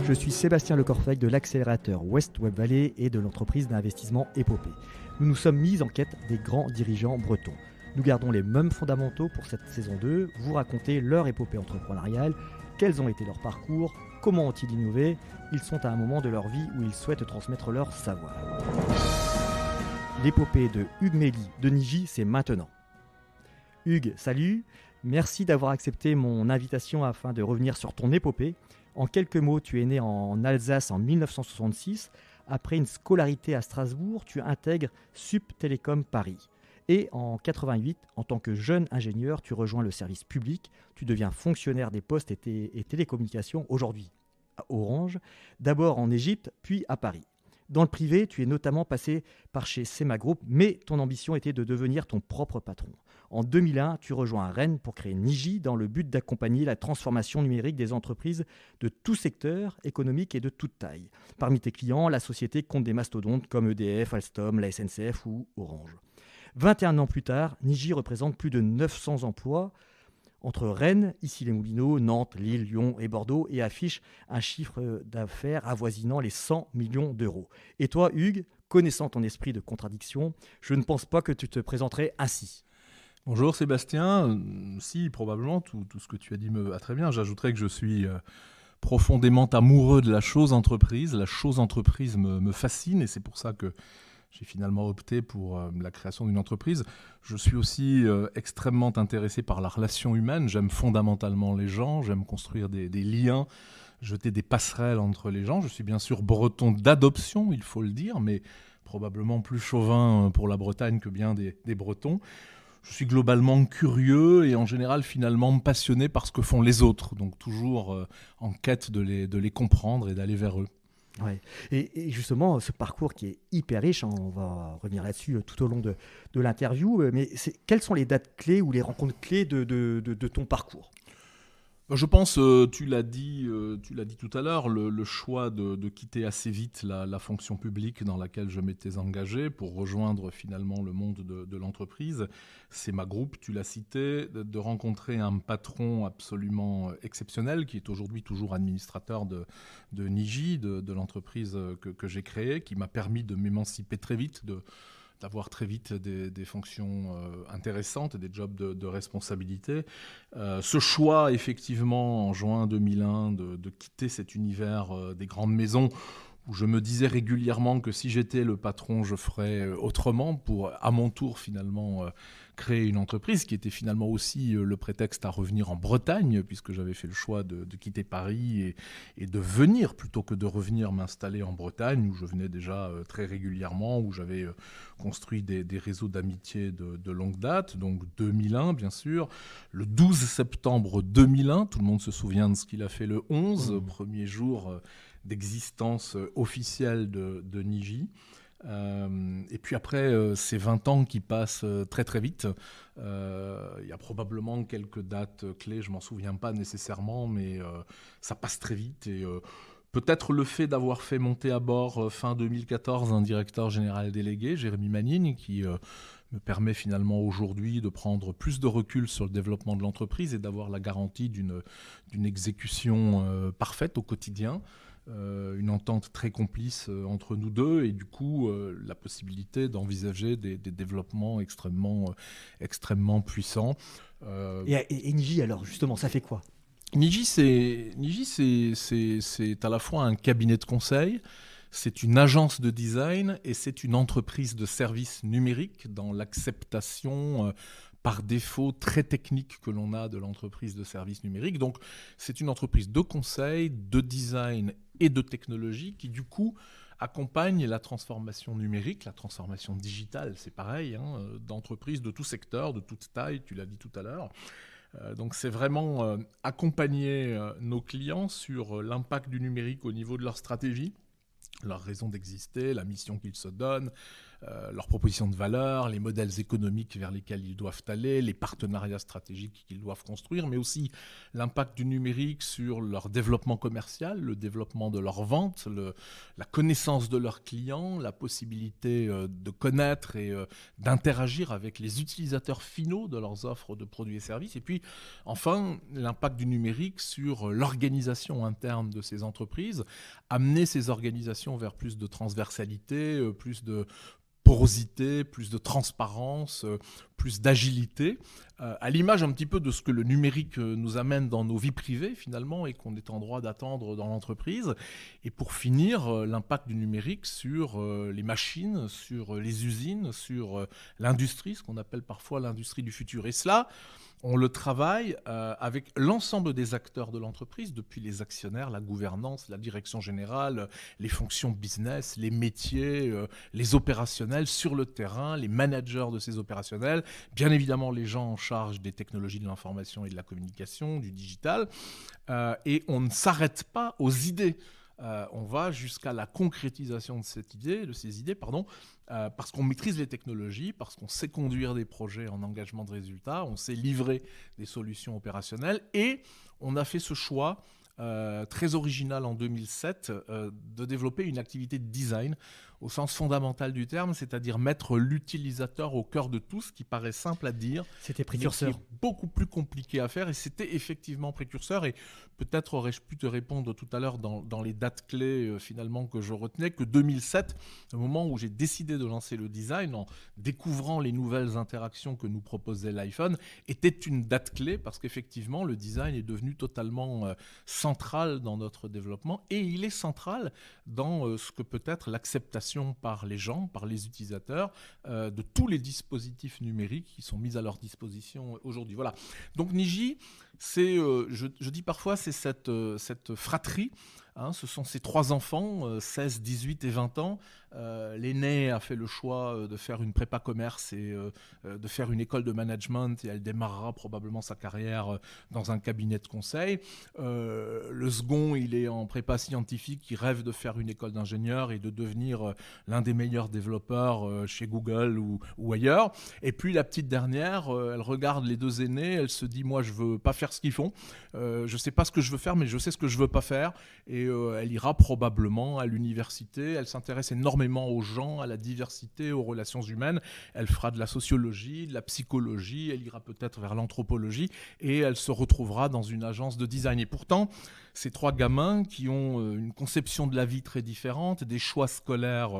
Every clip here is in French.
Je suis Sébastien Lecorfec de l'accélérateur West Web Valley et de l'entreprise d'investissement Epopée. Nous nous sommes mis en quête des grands dirigeants bretons. Nous gardons les mêmes fondamentaux pour cette saison 2, vous raconter leur épopée entrepreneuriale, quels ont été leurs parcours, comment ont-ils innové, ils sont à un moment de leur vie où ils souhaitent transmettre leur savoir. L'épopée de Hugues Mély de Niji, c'est maintenant. Hugues, salut, merci d'avoir accepté mon invitation afin de revenir sur ton épopée. En quelques mots, tu es né en Alsace en 1966. Après une scolarité à Strasbourg, tu intègres Sup Télécom Paris. Et en 88, en tant que jeune ingénieur, tu rejoins le service public. Tu deviens fonctionnaire des postes et télécommunications, aujourd'hui à Orange, d'abord en Égypte, puis à Paris. Dans le privé, tu es notamment passé par chez Sema Group, mais ton ambition était de devenir ton propre patron. En 2001, tu rejoins Rennes pour créer Niji dans le but d'accompagner la transformation numérique des entreprises de tout secteur économique et de toute taille. Parmi tes clients, la société compte des mastodontes comme EDF, Alstom, la SNCF ou Orange. 21 ans plus tard, Niji représente plus de 900 emplois entre Rennes, Issy-les-Moulineaux, Nantes, Lille, Lyon et Bordeaux et affiche un chiffre d'affaires avoisinant les 100 millions d'euros. Et toi, Hugues, connaissant ton esprit de contradiction, je ne pense pas que tu te présenterais ainsi. Bonjour Sébastien, si probablement tout ce que tu as dit me va très bien. J'ajouterais que je suis profondément amoureux de la chose entreprise. La chose entreprise me fascine et c'est pour ça que j'ai finalement opté pour la création d'une entreprise. Je suis aussi extrêmement intéressé par la relation humaine. J'aime fondamentalement les gens, j'aime construire des liens, jeter des passerelles entre les gens. Je suis bien sûr breton d'adoption, il faut le dire, mais probablement plus chauvin pour la Bretagne que bien des Bretons. Je suis globalement curieux et en général finalement passionné par ce que font les autres, donc toujours en quête de les comprendre et d'aller vers eux. Ouais. Et justement, ce parcours qui est hyper riche, on va revenir là-dessus tout au long de l'interview, mais quelles sont les dates clés ou les rencontres clés de ton parcours ? Je pense, tu l'as dit tout à l'heure, le choix de quitter assez vite la fonction publique dans laquelle je m'étais engagé pour rejoindre finalement le monde de l'entreprise. C'est ma groupe, tu l'as cité, de rencontrer un patron absolument exceptionnel qui est aujourd'hui toujours administrateur de Niji, de l'entreprise que j'ai créée, qui m'a permis de m'émanciper très vite, d'avoir très vite des fonctions intéressantes, des jobs de responsabilité. Ce choix, effectivement, en juin 2001, de quitter cet univers des grandes maisons, où je me disais régulièrement que si j'étais le patron, je ferais autrement pour, à mon tour, finalement, créer une entreprise qui était finalement aussi le prétexte à revenir en Bretagne, puisque j'avais fait le choix de quitter Paris et de venir, plutôt que de revenir m'installer en Bretagne, où je venais déjà très régulièrement, où j'avais construit des réseaux d'amitié de longue date, donc 2001 bien sûr. Le 12 septembre 2001, tout le monde se souvient de ce qu'il a fait le 11, premier jour d'existence officielle de Niji. Et puis après, ces 20 ans qui passent très très vite. Il y a probablement quelques dates clés, je ne m'en souviens pas nécessairement, mais ça passe très vite. Et peut-être le fait d'avoir fait monter à bord fin 2014 un directeur général délégué, Jérémy Manigne, qui me permet finalement aujourd'hui de prendre plus de recul sur le développement de l'entreprise et d'avoir la garantie d'une exécution parfaite au quotidien. Une entente très complice entre nous deux et du coup la possibilité d'envisager des développements extrêmement puissants. Et Niji, alors justement, ça fait quoi ? Niji, c'est à la fois un cabinet de conseil, c'est une agence de design et c'est une entreprise de services numériques dans l'acceptation par défaut très technique que l'on a de l'entreprise de services numériques. Donc, c'est une entreprise de conseil, de design et de technologie qui, du coup, accompagne la transformation numérique, la transformation digitale, c'est pareil, d'entreprises de tout secteur, de toute taille, tu l'as dit tout à l'heure. Donc, c'est vraiment accompagner nos clients sur l'impact du numérique au niveau de leur stratégie, leur raison d'exister, la mission qu'ils se donnent, leurs propositions de valeur, les modèles économiques vers lesquels ils doivent aller, les partenariats stratégiques qu'ils doivent construire, mais aussi l'impact du numérique sur leur développement commercial, le développement de leur vente, la connaissance de leurs clients, la possibilité de connaître et d'interagir avec les utilisateurs finaux de leurs offres de produits et services. Et puis, enfin, l'impact du numérique sur l'organisation interne de ces entreprises, amener ces organisations vers plus de transversalité, plus de porosité, plus de transparence, plus d'agilité, à l'image un petit peu de ce que le numérique nous amène dans nos vies privées finalement et qu'on est en droit d'attendre dans l'entreprise. Et pour finir, l'impact du numérique sur les machines, sur les usines, sur l'industrie, ce qu'on appelle parfois l'industrie du futur. Et cela, on le travaille avec l'ensemble des acteurs de l'entreprise, depuis les actionnaires, la gouvernance, la direction générale, les fonctions business, les métiers, les opérationnels sur le terrain, les managers de ces opérationnels, bien évidemment les gens en charge des technologies de l'information et de la communication, du digital. Et on ne s'arrête pas aux idées. On va jusqu'à la concrétisation de ces idées, parce qu'on maîtrise les technologies, parce qu'on sait conduire des projets en engagement de résultats, on sait livrer des solutions opérationnelles, et on a fait ce choix très original en 2007 de développer une activité de design au sens fondamental du terme, c'est-à-dire mettre l'utilisateur au cœur de tout, ce qui paraît simple à dire. C'était précurseur. Mais qui est beaucoup plus compliqué à faire, et c'était effectivement précurseur. Et peut-être aurais-je pu te répondre tout à l'heure dans les dates clés finalement que je retenais, que 2007, le moment où j'ai décidé de lancer le design, en découvrant les nouvelles interactions que nous proposait l'iPhone, était une date clé, parce qu'effectivement le design est devenu totalement central dans notre développement, et il est central dans ce que peut être l'acceptation par les gens, par les utilisateurs, de tous les dispositifs numériques qui sont mis à leur disposition aujourd'hui. Voilà. Donc Niji, c'est, je dis parfois, c'est cette fratrie. Ce sont ces trois enfants, 16, 18 et 20 ans. L'aînée a fait le choix de faire une prépa commerce et de faire une école de management, et elle démarrera probablement sa carrière dans un cabinet de conseil. Le second, il est en prépa scientifique, il rêve de faire une école d'ingénieur et de devenir l'un des meilleurs développeurs chez Google ou ailleurs. Et puis la petite dernière, elle regarde les deux aînés, elle se dit, moi je veux pas faire ce qu'ils font, je sais pas ce que je veux faire, mais je sais ce que je veux pas faire. Et elle ira probablement à l'université. Elle s'intéresse énormément aux gens, à la diversité, aux relations humaines. Elle fera de la sociologie, de la psychologie, elle ira peut-être vers l'anthropologie, et elle se retrouvera dans une agence de design. Et pourtant, ces trois gamins qui ont une conception de la vie très différente, des choix scolaires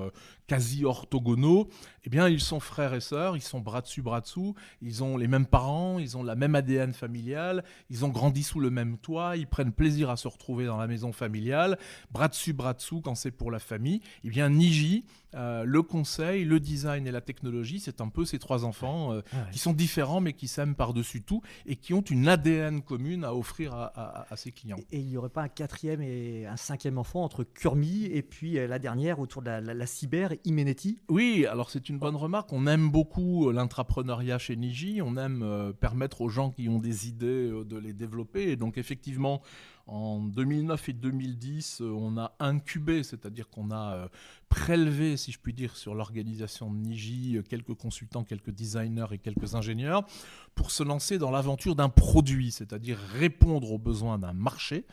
quasi orthogonaux, eh bien, ils sont frères et sœurs, ils sont bras dessus, bras dessous, ils ont les mêmes parents, ils ont la même ADN familiale, ils ont grandi sous le même toit, ils prennent plaisir à se retrouver dans la maison familiale, bras dessus, bras dessous quand c'est pour la famille. Eh bien, Niji, le conseil, le design et la technologie, c'est un peu ces trois enfants qui sont différents mais qui s'aiment par-dessus tout et qui ont une ADN commune à offrir à ses clients. Et il n'y aurait pas un quatrième et un cinquième enfant entre Kurmi et puis la dernière autour de la cyber, Imenetti? Oui, alors c'est une bonne remarque. On aime beaucoup l'intrapreneuriat chez Niji. On aime permettre aux gens qui ont des idées de les développer. Et donc effectivement, en 2009 et 2010, on a incubé, c'est-à-dire qu'on a prélevé, si je puis dire, sur l'organisation de Niji, quelques consultants, quelques designers et quelques ingénieurs, pour se lancer dans l'aventure d'un produit, c'est-à-dire répondre aux besoins d'un marché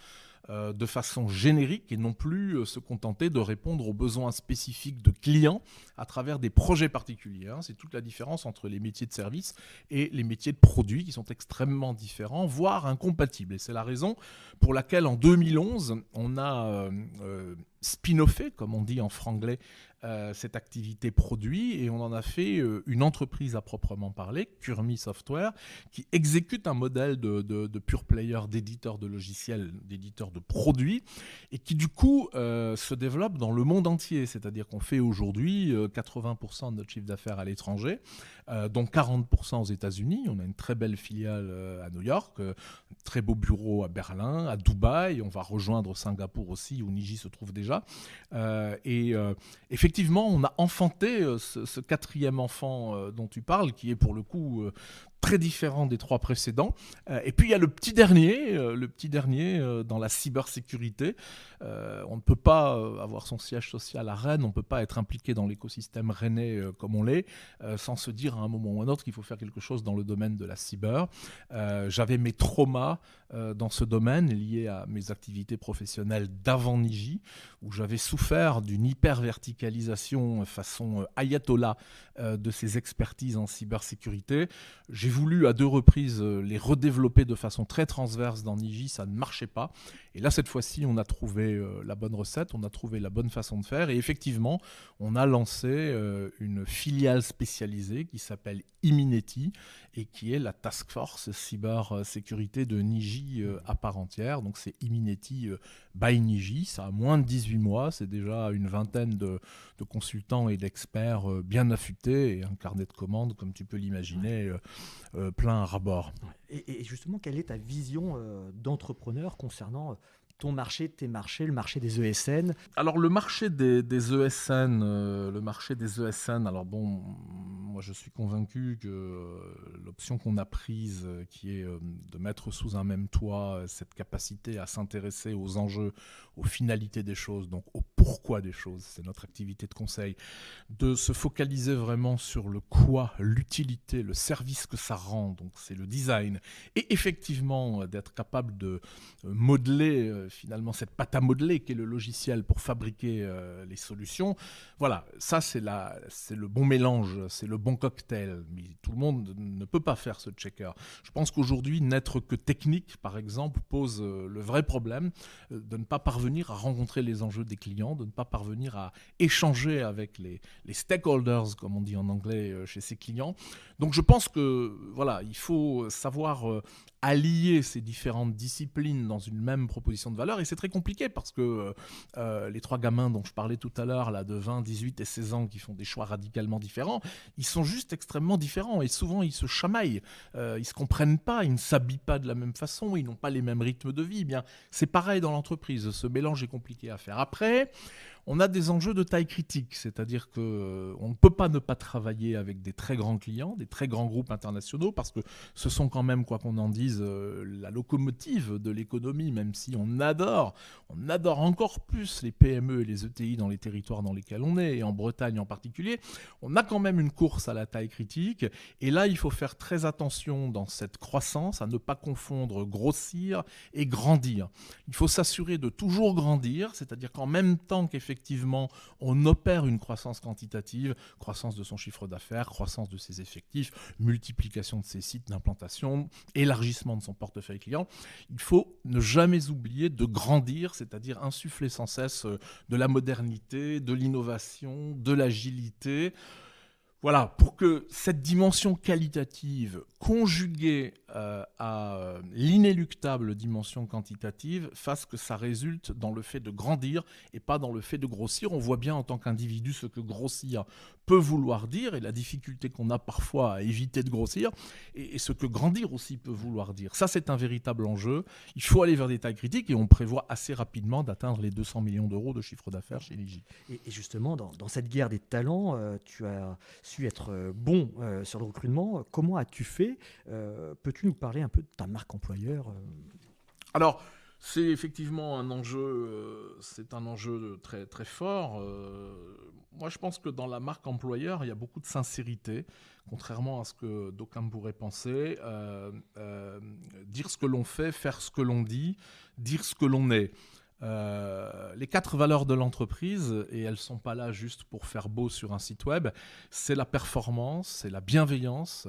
de façon générique et non plus se contenter de répondre aux besoins spécifiques de clients à travers des projets particuliers. C'est toute la différence entre les métiers de service et les métiers de produits qui sont extrêmement différents, voire incompatibles. Et c'est la raison pour laquelle en 2011, on a spin-offé, comme on dit en franglais, cette activité produit, et on en a fait une entreprise à proprement parler, Kurmi Software, qui exécute un modèle de pure player, d'éditeur de logiciels, d'éditeur de produits, et qui du coup se développe dans le monde entier. C'est-à-dire qu'on fait aujourd'hui 80% de notre chiffre d'affaires à l'étranger, dont 40% aux États-Unis. On a une très belle filiale à New York, un très beau bureau à Berlin, à Dubaï. On va rejoindre Singapour aussi, où Niji se trouve déjà. Et effectivement, on a enfanté ce quatrième enfant dont tu parles, qui est pour le coup très différent des 3 précédents. Et puis il y a le petit dernier dans la cybersécurité. On ne peut pas avoir son siège social à Rennes, on ne peut pas être impliqué dans l'écosystème rennais comme on l'est, sans se dire à un moment ou à un autre qu'il faut faire quelque chose dans le domaine de la cyber. J'avais mes traumas dans ce domaine liés à mes activités professionnelles d'avant Niji, où j'avais souffert d'une hyper-verticalisation façon ayatollah de ces expertises en cybersécurité. J'ai voulu à 2 reprises les redévelopper de façon très transverse dans Niji, ça ne marchait pas. Et là, cette fois-ci, on a trouvé la bonne recette, on a trouvé la bonne façon de faire. Et effectivement, on a lancé une filiale spécialisée qui s'appelle Imineti et qui est la task force cybersécurité de Niji à part entière. Donc c'est Imineti by Niji, ça a moins de 18 mois, c'est déjà une vingtaine de consultants et d'experts bien affûtés et un carnet de commandes, comme tu peux l'imaginer, plein à ras-bord. Et justement, quelle est ta vision d'entrepreneur concernant ton marché, tes marchés, le marché des ESN? Alors le marché des ESN, alors bon, moi je suis convaincu que l'option qu'on a prise, qui est de mettre sous un même toit cette capacité à s'intéresser aux enjeux, aux finalités des choses, donc au pourquoi des choses, c'est notre activité de conseil, de se focaliser vraiment sur le quoi, l'utilité, le service que ça rend, donc c'est le design, et effectivement d'être capable de modeler finalement cette pâte à modeler qui est le logiciel pour fabriquer les solutions. Voilà, ça c'est le bon mélange, c'est le bon cocktail. Mais tout le monde ne peut pas faire ce checker. Je pense qu'aujourd'hui, n'être que technique, par exemple, pose le vrai problème de ne pas parvenir à rencontrer les enjeux des clients, de ne pas parvenir à échanger avec les stakeholders, comme on dit en anglais, chez ses clients. Donc je pense que voilà, il faut savoir allier ces différentes disciplines dans une même proposition de valeur, et c'est très compliqué parce que les 3 gamins dont je parlais tout à l'heure, là, de 20, 18 et 16 ans, qui font des choix radicalement différents, ils sont juste extrêmement différents et souvent ils se chamaillent, ils se comprennent pas, ils ne s'habillent pas de la même façon, ils n'ont pas les mêmes rythmes de vie. Eh bien, c'est pareil dans l'entreprise, ce mélange est compliqué à faire. Après, on a des enjeux de taille critique, c'est-à-dire qu'on ne peut pas ne pas travailler avec des très grands clients, des très grands groupes internationaux, parce que ce sont quand même, quoi qu'on en dise, la locomotive de l'économie, même si on adore encore plus les PME et les ETI dans les territoires dans lesquels on est, et en Bretagne en particulier. On a quand même une course à la taille critique, et là, il faut faire très attention dans cette croissance à ne pas confondre grossir et grandir. Il faut s'assurer de toujours grandir, c'est-à-dire qu'en même temps qu'effectivement on opère une croissance quantitative, croissance de son chiffre d'affaires, croissance de ses effectifs, multiplication de ses sites d'implantation, élargissement de son portefeuille client, il faut ne jamais oublier de grandir, c'est-à-dire insuffler sans cesse de la modernité, de l'innovation, de l'agilité. Voilà, pour que cette dimension qualitative conjuguée à l'inéluctable dimension quantitative fasse que ça résulte dans le fait de grandir et pas dans le fait de grossir. On voit bien en tant qu'individu ce que grossir peut vouloir dire et la difficulté qu'on a parfois à éviter de grossir et ce que grandir aussi peut vouloir dire. Ça, c'est un véritable enjeu. Il faut aller vers des tailles critiques et on prévoit assez rapidement d'atteindre les 200 millions d'euros de chiffre d'affaires chez Niji. Et justement, dans cette guerre des talents, tu as su être bon sur le recrutement. Comment as-tu fait? Peux-tu nous parler un peu de ta marque employeur? Alors, c'est effectivement un enjeu, très, très fort. Moi, je pense que dans la marque employeur, il y a beaucoup de sincérité, contrairement à ce que d'aucuns pourraient penser. Dire ce que l'on fait, faire ce que l'on dit, dire ce que l'on est. Les 4 valeurs de l'entreprise, et elles ne sont pas là juste pour faire beau sur un site web, c'est la performance, c'est la bienveillance,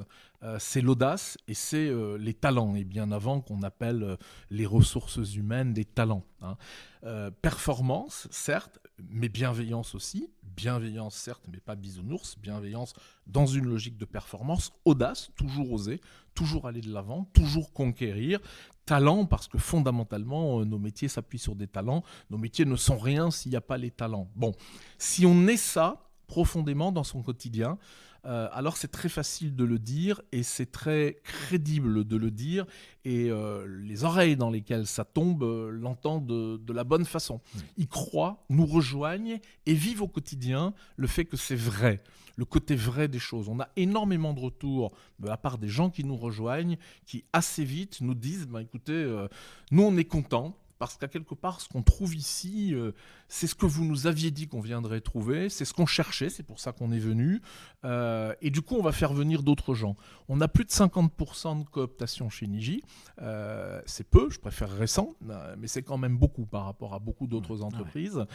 c'est l'audace et c'est les talents, et bien avant qu'on appelle les ressources humaines des talents. Performance, certes, mais bienveillance aussi. Bienveillance, certes, mais pas bisounours. Bienveillance dans une logique de performance. Audace, toujours oser, toujours aller de l'avant, toujours conquérir. Talent, parce que fondamentalement, nos métiers s'appuient sur des talents. Nos métiers ne sont rien s'il n'y a pas les talents. Bon, si on est ça profondément dans son quotidien, alors c'est très facile de le dire et c'est très crédible de le dire et les oreilles dans lesquelles ça tombe l'entendent de la bonne façon. Ils croient, nous rejoignent et vivent au quotidien le fait que c'est vrai, le côté vrai des choses. On a énormément de retours de la part des gens qui nous rejoignent, qui assez vite nous disent écoutez, nous on est contents. Parce qu'à quelque part, ce qu'on trouve ici, c'est ce que vous nous aviez dit qu'on viendrait trouver, c'est ce qu'on cherchait, c'est pour ça qu'on est venu. Et du coup, on va faire venir d'autres gens. On a plus de 50% de cooptation chez Niji. C'est peu, je préfère récent, mais c'est quand même beaucoup par rapport à beaucoup d'autres entreprises.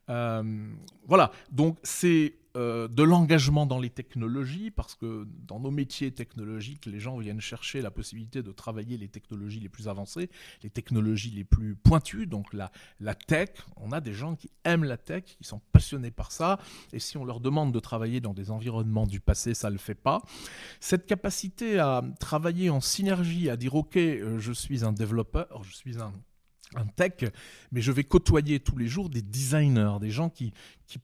Voilà, donc c'est de l'engagement dans les technologies, parce que dans nos métiers technologiques, les gens viennent chercher la possibilité de travailler les technologies les plus avancées, les technologies les plus pointues, donc la tech. On a des gens qui aiment la tech, qui sont passionnés par ça, et si on leur demande de travailler dans des environnements du passé, ça ne le fait pas. Cette capacité à travailler en synergie, à dire « Ok, je suis un développeur, je suis un tech, mais je vais côtoyer tous les jours des designers, des gens qui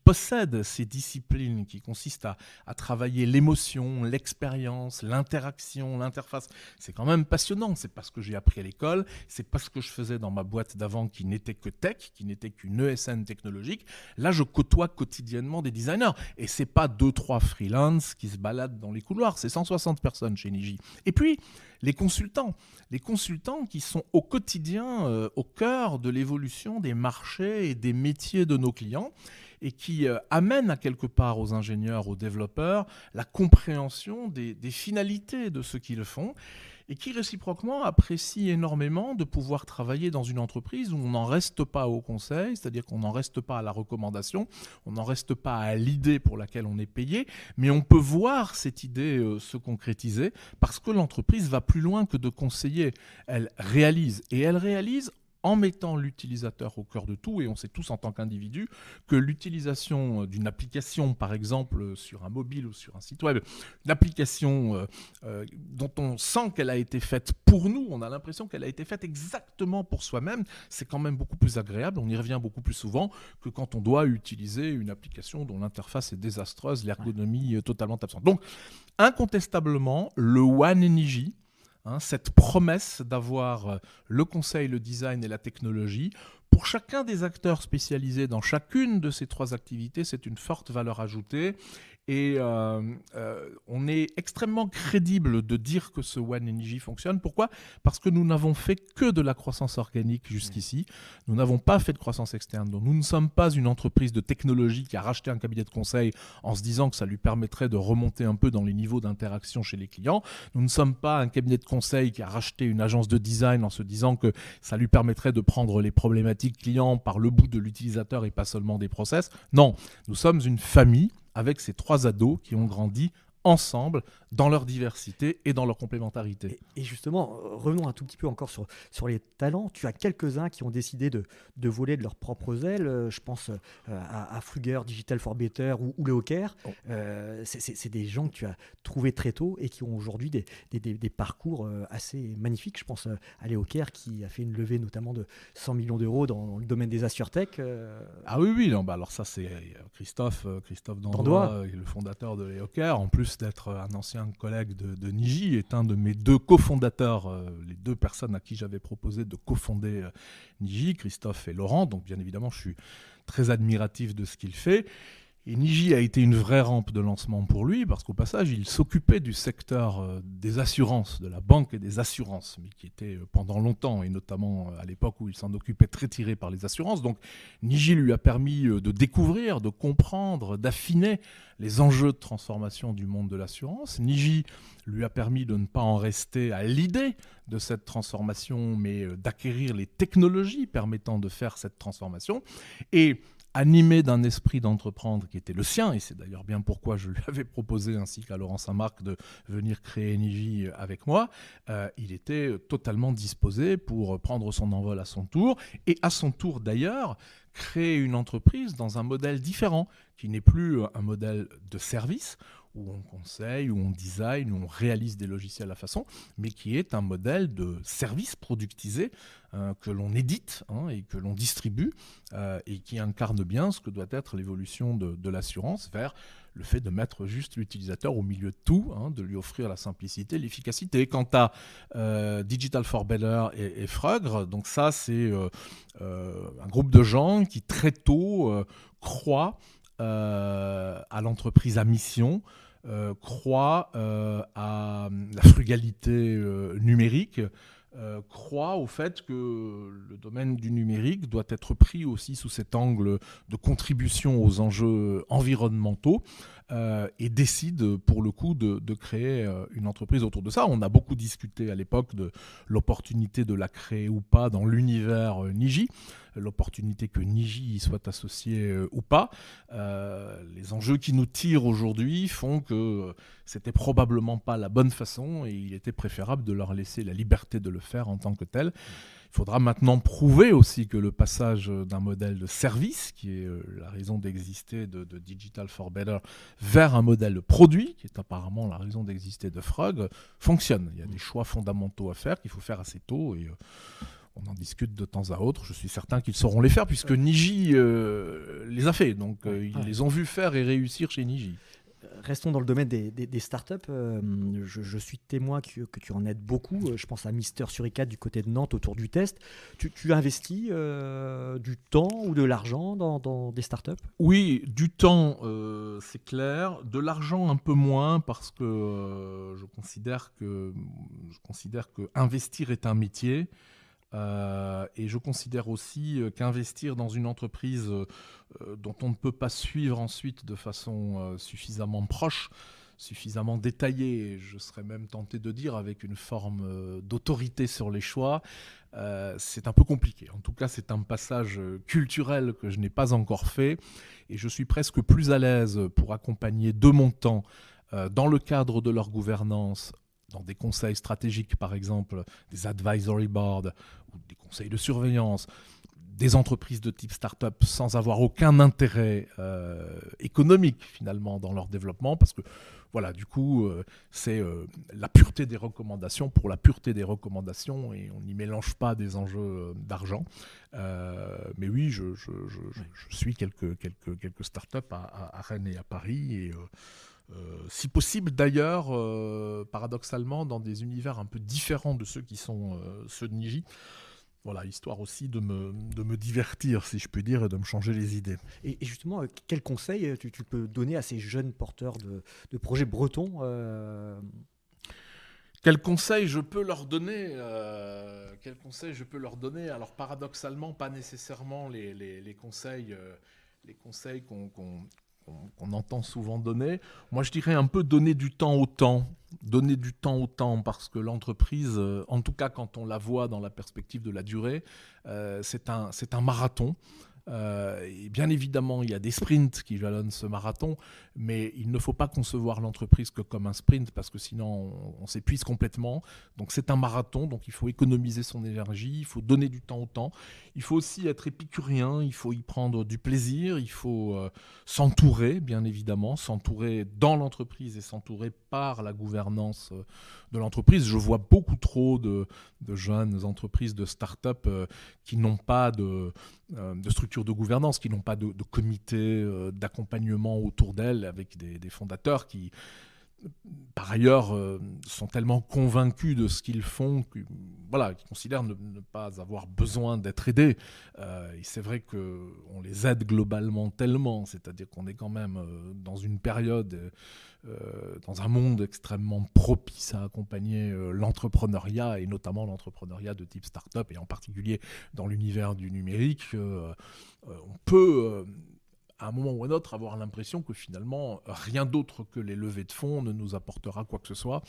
possèdent ces disciplines qui consistent à travailler l'émotion, l'expérience, l'interaction, l'interface. C'est quand même passionnant, c'est pas ce que j'ai appris à l'école, c'est pas ce que je faisais dans ma boîte d'avant qui n'était que tech, qui n'était qu'une ESN technologique. Là, je côtoie quotidiennement des designers, et c'est pas 2-3 freelances qui se baladent dans les couloirs, c'est 160 personnes chez Niji. Et puis, les consultants qui sont au quotidien au cœur de l'évolution des marchés et des métiers de nos clients et qui amènent à quelque part aux ingénieurs, aux développeurs, la compréhension des finalités de ce qu'ils font et qui réciproquement apprécient énormément de pouvoir travailler dans une entreprise où on n'en reste pas au conseil, c'est-à-dire qu'on n'en reste pas à la recommandation, on n'en reste pas à l'idée pour laquelle on est payé, mais on peut voir cette idée se concrétiser parce que l'entreprise va plus loin que de conseiller. Elle réalise, et elle réalise en mettant l'utilisateur au cœur de tout, et on sait tous en tant qu'individu que l'utilisation d'une application, par exemple sur un mobile ou sur un site web, une application dont on sent qu'elle a été faite pour nous, on a l'impression qu'elle a été faite exactement pour soi-même, c'est quand même beaucoup plus agréable, on y revient beaucoup plus souvent que quand on doit utiliser une application dont l'interface est désastreuse, l'ergonomie totalement absente. Donc, incontestablement, le One Niji, cette promesse d'avoir le conseil, le design et la technologie, pour chacun des acteurs spécialisés dans chacune de ces 3 activités, c'est une forte valeur ajoutée. Et on est extrêmement crédible de dire que ce One Niji fonctionne. Pourquoi ? Parce que nous n'avons fait que de la croissance organique jusqu'ici. Nous n'avons pas fait de croissance externe. Donc nous ne sommes pas une entreprise de technologie qui a racheté un cabinet de conseil en se disant que ça lui permettrait de remonter un peu dans les niveaux d'interaction chez les clients. Nous ne sommes pas un cabinet de conseil qui a racheté une agence de design en se disant que ça lui permettrait de prendre les problématiques clients par le bout de l'utilisateur et pas seulement des process. Non, nous sommes une famille avec ces 3 ados qui ont grandi ensemble dans leur diversité et dans leur complémentarité. Et justement, revenons un tout petit peu encore sur les talents. Tu as quelques-uns qui ont décidé de voler de leurs propres ailes. Je pense à Flugger, Digital for Better ou Léo Caire. C'est des gens que tu as trouvés très tôt et qui ont aujourd'hui des parcours assez magnifiques. Je pense à Léo Caire qui a fait une levée notamment de 100 millions d'euros dans le domaine des AssureTech. Ah oui, non, alors ça c'est Christophe Dandois, le fondateur de Léo Caire, en plus d'être un ancien collègue de Niji, est un de mes 2 cofondateurs, les 2 personnes à qui j'avais proposé de cofonder Niji, Christophe et Laurent. Donc bien évidemment, je suis très admiratif de ce qu'il fait. Et Niji a été une vraie rampe de lancement pour lui, parce qu'au passage, il s'occupait du secteur des assurances, de la banque et des assurances, mais qui était pendant longtemps, et notamment à l'époque où il s'en occupait, très tiré par les assurances. Donc Niji lui a permis de découvrir, de comprendre, d'affiner les enjeux de transformation du monde de l'assurance. Niji lui a permis de ne pas en rester à l'idée de cette transformation, mais d'acquérir les technologies permettant de faire cette transformation. Et animé d'un esprit d'entreprendre qui était le sien, et c'est d'ailleurs bien pourquoi je lui avais proposé, ainsi qu'à Laurent Saint-Marc, de venir créer Niji avec moi, il était totalement disposé pour prendre son envol à son tour, et à son tour d'ailleurs, créer une entreprise dans un modèle différent, qui n'est plus un modèle de service, où on conseille, où on design, où on réalise des logiciels à façon, mais qui est un modèle de service productisé que l'on édite et que l'on distribue et qui incarne bien ce que doit être l'évolution de l'assurance vers le fait de mettre juste l'utilisateur au milieu de tout, de lui offrir la simplicité, l'efficacité. Quant à Digital for Better et Frugr, donc ça c'est un groupe de gens qui très tôt croient à l'entreprise à mission, croient à la frugalité numérique, croit au fait que le domaine du numérique doit être pris aussi sous cet angle de contribution aux enjeux environnementaux et décide pour le coup de créer une entreprise autour de ça. On a beaucoup discuté à l'époque de l'opportunité de la créer ou pas dans l'univers Niji, l'opportunité que Niji y soit associé ou pas. Les enjeux qui nous tirent aujourd'hui font que c'était probablement pas la bonne façon et il était préférable de leur laisser la liberté de le faire en tant que tel. Il faudra maintenant prouver aussi que le passage d'un modèle de service, qui est la raison d'exister de Digital for Better, vers un modèle de produit, qui est apparemment la raison d'exister de Frugr, fonctionne. Il y a des choix fondamentaux à faire qu'il faut faire assez tôt et on en discute de temps à autre. Je suis certain qu'ils sauront les faire puisque Niji les a fait. Donc ils les ont vus faire et réussir chez Niji. Restons dans le domaine des startups. Je suis témoin que tu en aides beaucoup. Je pense à Mister Suricat du côté de Nantes autour du test. Tu investis du temps ou de l'argent dans des startups ? Oui, du temps, c'est clair. De l'argent, un peu moins parce que je considère que investir est un métier. Et je considère aussi qu'investir dans une entreprise dont on ne peut pas suivre ensuite de façon suffisamment proche, suffisamment détaillée, je serais même tenté de dire avec une forme d'autorité sur les choix, c'est un peu compliqué. En tout cas, c'est un passage culturel que je n'ai pas encore fait et je suis presque plus à l'aise pour accompagner de mon temps dans le cadre de leur gouvernance, dans des conseils stratégiques, par exemple, des advisory boards ou des conseils de surveillance, des entreprises de type start-up sans avoir aucun intérêt économique, finalement, dans leur développement, parce que, voilà, du coup, c'est la pureté des recommandations pour la pureté des recommandations, et on n'y mélange pas des enjeux d'argent. Mais oui, je suis quelques start-up à Rennes et à Paris, et si possible d'ailleurs, paradoxalement, dans des univers un peu différents de ceux qui sont ceux de Niji. Voilà, histoire aussi de me divertir, si je puis dire, et de me changer les idées. Et justement, quel conseil tu peux donner à ces jeunes porteurs de projets bretons Quel conseil je peux leur donner Alors paradoxalement, pas nécessairement les conseils qu'on entend souvent donner. Moi, je dirais un peu donner du temps au temps. Donner du temps au temps, parce que l'entreprise, en tout cas quand on la voit dans la perspective de la durée, c'est un marathon. Et bien évidemment, il y a des sprints qui jalonnent ce marathon, mais il ne faut pas concevoir l'entreprise que comme un sprint, parce que sinon on s'épuise complètement. Donc c'est un marathon, donc il faut économiser son énergie, il faut donner du temps au temps. Il faut aussi être épicurien, il faut y prendre du plaisir, il faut s'entourer, bien évidemment, s'entourer dans l'entreprise et s'entourer par la gouvernance de l'entreprise. Je vois beaucoup trop de jeunes entreprises, de start-up qui n'ont pas de structure de gouvernance, qui n'ont pas de comité d'accompagnement autour d'elles, avec des fondateurs qui, par ailleurs, sont tellement convaincus de ce qu'ils font qu'ils considèrent ne pas avoir besoin d'être aidés. Et c'est vrai qu'on les aide globalement tellement, c'est-à-dire qu'on est quand même dans une période, dans un monde extrêmement propice à accompagner l'entrepreneuriat, et notamment l'entrepreneuriat de type start-up, et en particulier dans l'univers du numérique. On peut à un moment ou à un autre, avoir l'impression que finalement, rien d'autre que les levées de fonds ne nous apportera quoi que ce soit,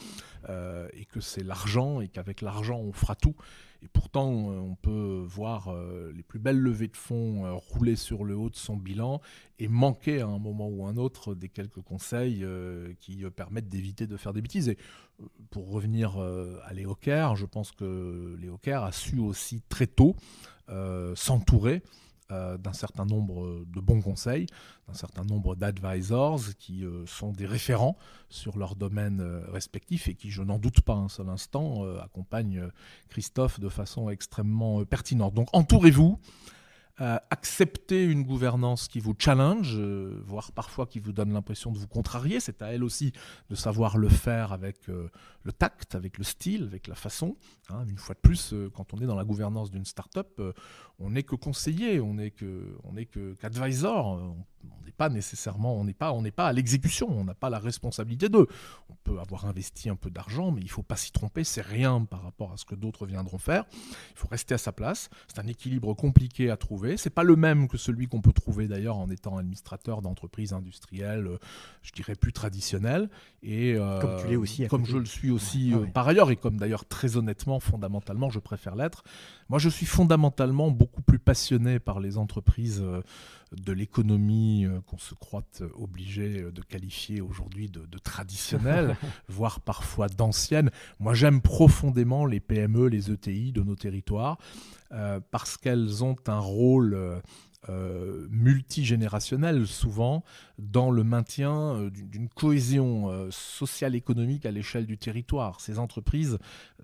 et que c'est l'argent, et qu'avec l'argent, on fera tout. Et pourtant, on peut voir les plus belles levées de fonds rouler sur le haut de son bilan et manquer à un moment ou à un autre des quelques conseils qui permettent d'éviter de faire des bêtises. Et pour revenir à Léo Kerr, je pense que Léo Kerr a su aussi très tôt s'entourer d'un certain nombre de bons conseils, d'un certain nombre d'advisors qui sont des référents sur leur domaine respectif et qui, je n'en doute pas un seul instant, accompagnent Christophe de façon extrêmement pertinente. Donc entourez-vous. Accepter une gouvernance qui vous challenge, voire parfois qui vous donne l'impression de vous contrarier. C'est à elle aussi de savoir le faire avec le tact, avec le style, avec la façon. Une fois de plus, quand on est dans la gouvernance d'une start-up, on n'est que conseiller, on n'est qu'advisor. On n'est pas nécessairement, on n'est pas à l'exécution, on n'a pas la responsabilité d'eux. On peut avoir investi un peu d'argent, mais il ne faut pas s'y tromper, c'est rien par rapport à ce que d'autres viendront faire. Il faut rester à sa place. C'est un équilibre compliqué à trouver. C'est pas le même que celui qu'on peut trouver d'ailleurs en étant administrateur d'entreprises industrielles, je dirais plus traditionnelles. Et comme tu l'es aussi. Comme je le suis aussi par ailleurs, et comme d'ailleurs très honnêtement, fondamentalement, je préfère l'être. Moi, je suis fondamentalement beaucoup plus passionné par les entreprises de l'économie qu'on se croit obligé de qualifier aujourd'hui de traditionnelles, voire parfois d'anciennes. Moi, j'aime profondément les PME, les ETI de nos territoires, parce qu'elles ont un rôle multigénérationnel souvent dans le maintien d'une cohésion sociale économique à l'échelle du territoire. Ces entreprises,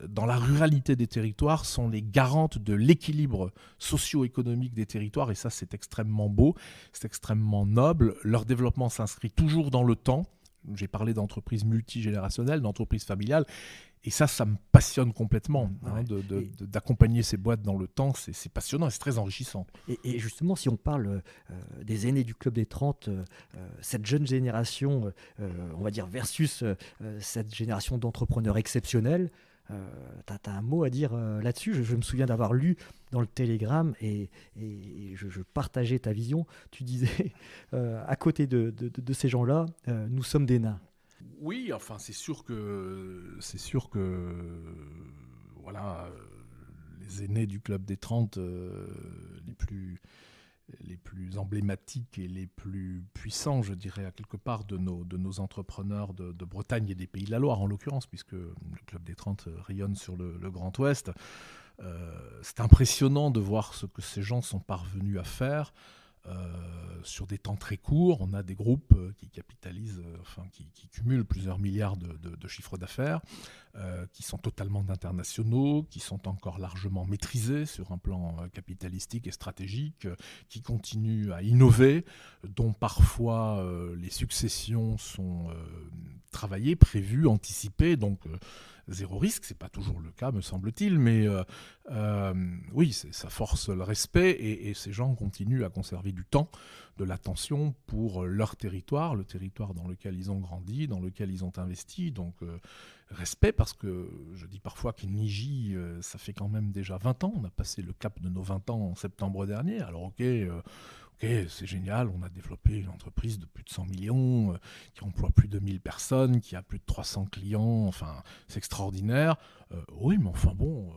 dans la ruralité des territoires, sont les garantes de l'équilibre socio-économique des territoires et ça c'est extrêmement beau, c'est extrêmement noble. Leur développement s'inscrit toujours dans le temps. J'ai parlé d'entreprises multigénérationnelles, d'entreprises familiales. Et ça me passionne complètement, d'accompagner ces boîtes dans le temps, c'est passionnant et c'est très enrichissant. Et justement, si on parle des aînés du Club des 30, cette jeune génération, on va dire, versus cette génération d'entrepreneurs exceptionnels, tu as un mot à dire là-dessus. Je me souviens d'avoir lu dans le Télégramme et je partageais ta vision. Tu disais, à côté de ces gens-là, nous sommes des nains. Oui, enfin c'est sûr que voilà, les aînés du Club des 30, les plus emblématiques et les plus puissants, je dirais, à quelque part, de nos entrepreneurs de Bretagne et des Pays de la Loire, en l'occurrence, puisque le Club des 30 rayonne sur le Grand Ouest. C'est impressionnant de voir ce que ces gens sont parvenus à faire. Sur des temps très courts, on a des groupes qui capitalisent, qui cumulent plusieurs milliards de chiffres d'affaires, qui sont totalement internationaux, qui sont encore largement maîtrisés sur un plan capitalistique et stratégique, qui continuent à innover, dont parfois les successions sont travaillées, prévues, anticipées, donc zéro risque, c'est pas toujours le cas, me semble-t-il, mais oui, ça force le respect et ces gens continuent à conserver du temps, de l'attention pour leur territoire, le territoire dans lequel ils ont grandi, dans lequel ils ont investi, donc respect parce que je dis parfois qu'Engie, ça fait quand même déjà 20 ans, on a passé le cap de nos 20 ans en septembre dernier, alors ok, c'est génial, on a développé une entreprise de plus de 100 millions, qui emploie plus de 1000 personnes, qui a plus de 300 clients, enfin, c'est extraordinaire. Oui, mais enfin bon,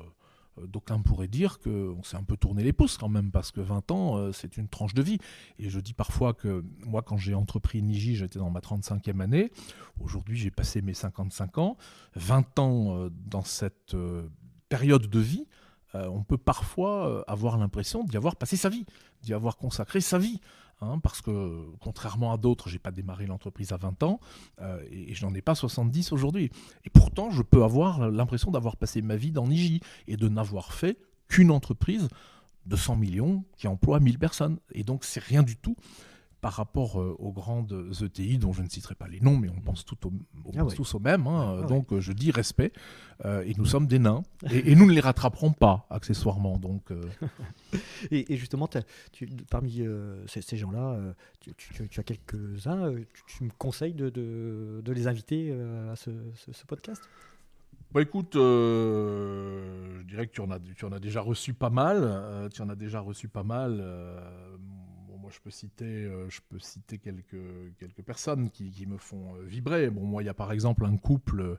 d'aucuns pourraient dire qu'on s'est un peu tourné les pouces quand même, parce que 20 ans, c'est une tranche de vie. Et je dis parfois que moi, quand j'ai entrepris Niji, j'étais dans ma 35e année. Aujourd'hui, j'ai passé mes 55 ans. 20 ans dans cette période de vie, on peut parfois avoir l'impression d'y avoir passé sa vie, d'y avoir consacré sa vie. Parce que, contrairement à d'autres, je n'ai pas démarré l'entreprise à 20 ans et je n'en ai pas 70 aujourd'hui. Et pourtant, je peux avoir l'impression d'avoir passé ma vie dans Niji et de n'avoir fait qu'une entreprise de 100 millions qui emploie 1000 personnes. Et donc, c'est rien du tout par rapport aux grandes ETI dont je ne citerai pas les noms, mais on pense tous au même. Donc je dis respect, et nous sommes des nains, et nous ne les rattraperons pas, accessoirement. Donc, et justement, parmi ces gens-là, tu as quelques-uns, tu me conseilles de les inviter à ce podcast ? Bah écoute, je dirais que tu en as déjà reçu pas mal. Moi, je peux citer quelques personnes qui me font vibrer. Bon, moi, il y a par exemple un couple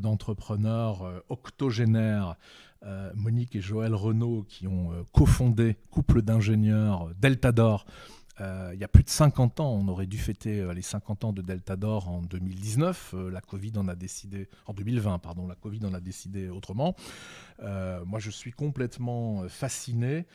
d'entrepreneurs octogénaires, Monique et Joël Renaud, qui ont cofondé, couple d'ingénieurs, Deltador. Il y a plus de 50 ans, on aurait dû fêter les 50 ans de Deltador en 2019. La Covid en a décidé, en 2020, pardon, la Covid en a décidé autrement. Moi, je suis complètement fasciné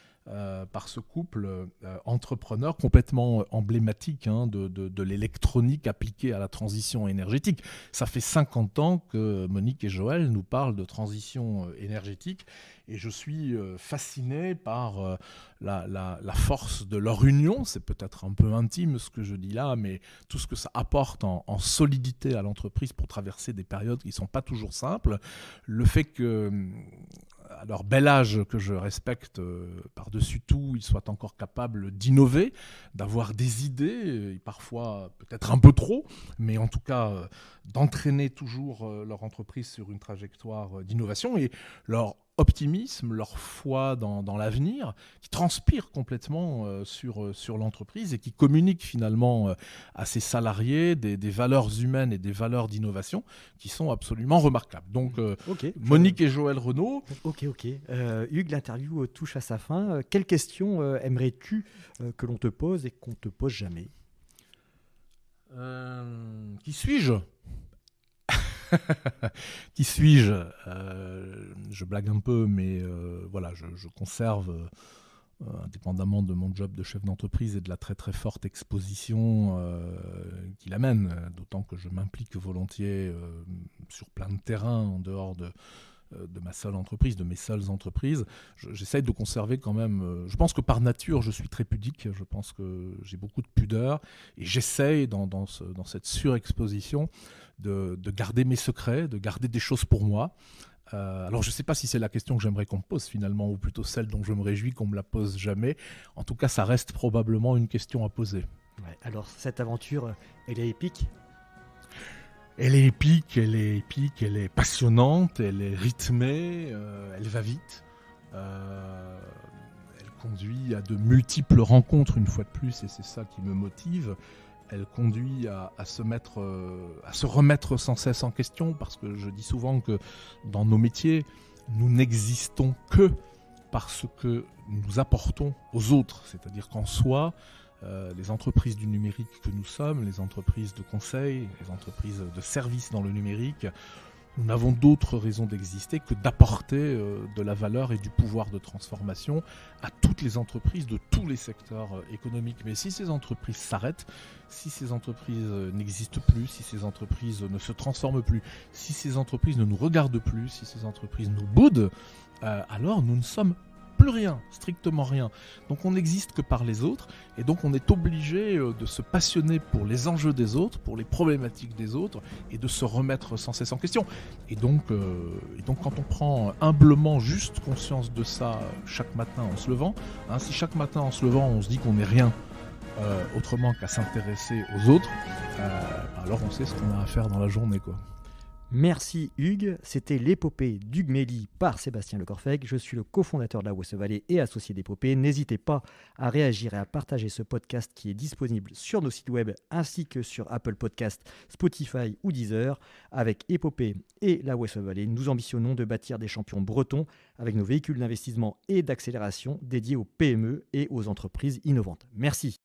par ce couple entrepreneur complètement emblématique de l'électronique appliquée à la transition énergétique. Ça fait 50 ans que Monique et Joël nous parlent de transition énergétique et je suis fasciné par la force de leur union. C'est peut-être un peu intime ce que je dis là, mais tout ce que ça apporte en solidité à l'entreprise pour traverser des périodes qui ne sont pas toujours simples. Le fait que, à leur bel âge que je respecte par-dessus tout, ils soient encore capables d'innover, d'avoir des idées, et parfois peut-être un peu trop, mais en tout cas d'entraîner toujours leur entreprise sur une trajectoire d'innovation, et leur optimisme, leur foi dans l'avenir, qui transpire complètement sur l'entreprise et qui communique finalement à ses salariés des valeurs humaines et des valeurs d'innovation qui sont absolument remarquables. Donc Monique et Joël Renaud. Ok. Hugues, l'interview touche à sa fin. Quelle question aimerais-tu que l'on te pose et qu'on ne te pose jamais ? Qui suis-je ? Qui suis-je ? Je blague un peu, mais voilà, je conserve, indépendamment de mon job de chef d'entreprise et de la très très forte exposition qu'il amène, d'autant que je m'implique volontiers sur plein de terrains en dehors de ma seule entreprise, de mes seules entreprises, j'essaye de conserver quand même... je pense que par nature, je suis très pudique, je pense que j'ai beaucoup de pudeur, et j'essaye, dans cette surexposition, de garder mes secrets, de garder des choses pour moi. Alors je ne sais pas si c'est la question que j'aimerais qu'on me pose finalement, ou plutôt celle dont je me réjouis qu'on ne me la pose jamais. En tout cas, ça reste probablement une question à poser. Ouais, alors cette aventure, elle est épique ? Elle est épique, elle est passionnante, elle est rythmée, elle va vite. Elle conduit à de multiples rencontres une fois de plus, et c'est ça qui me motive. Elle conduit à se remettre sans cesse en question, parce que je dis souvent que dans nos métiers, nous n'existons que parce que nous apportons aux autres. C'est-à-dire qu'en soi, les entreprises du numérique que nous sommes, les entreprises de conseil, les entreprises de services dans le numérique, nous n'avons d'autre raison d'exister que d'apporter de la valeur et du pouvoir de transformation à toutes les entreprises de tous les secteurs économiques. Mais si ces entreprises s'arrêtent, si ces entreprises n'existent plus, si ces entreprises ne se transforment plus, si ces entreprises ne nous regardent plus, si ces entreprises nous boudent, alors nous ne sommes plus rien, strictement rien. Donc on n'existe que par les autres, et donc on est obligé de se passionner pour les enjeux des autres, pour les problématiques des autres, et de se remettre sans cesse en question. Et donc quand on prend humblement juste conscience de ça chaque matin en se levant, si chaque matin en se levant on se dit qu'on n'est rien autrement qu'à s'intéresser aux autres, alors on sait ce qu'on a à faire dans la journée, quoi. Merci Hugues, c'était l'épopée d'Hugues Mély par Sébastien Le Corfeg. Je suis le cofondateur de la West Valley et associé d'Épopée. N'hésitez pas à réagir et à partager ce podcast qui est disponible sur nos sites web ainsi que sur Apple Podcast, Spotify ou Deezer. Avec Épopée et la West Valley, nous ambitionnons de bâtir des champions bretons avec nos véhicules d'investissement et d'accélération dédiés aux PME et aux entreprises innovantes. Merci.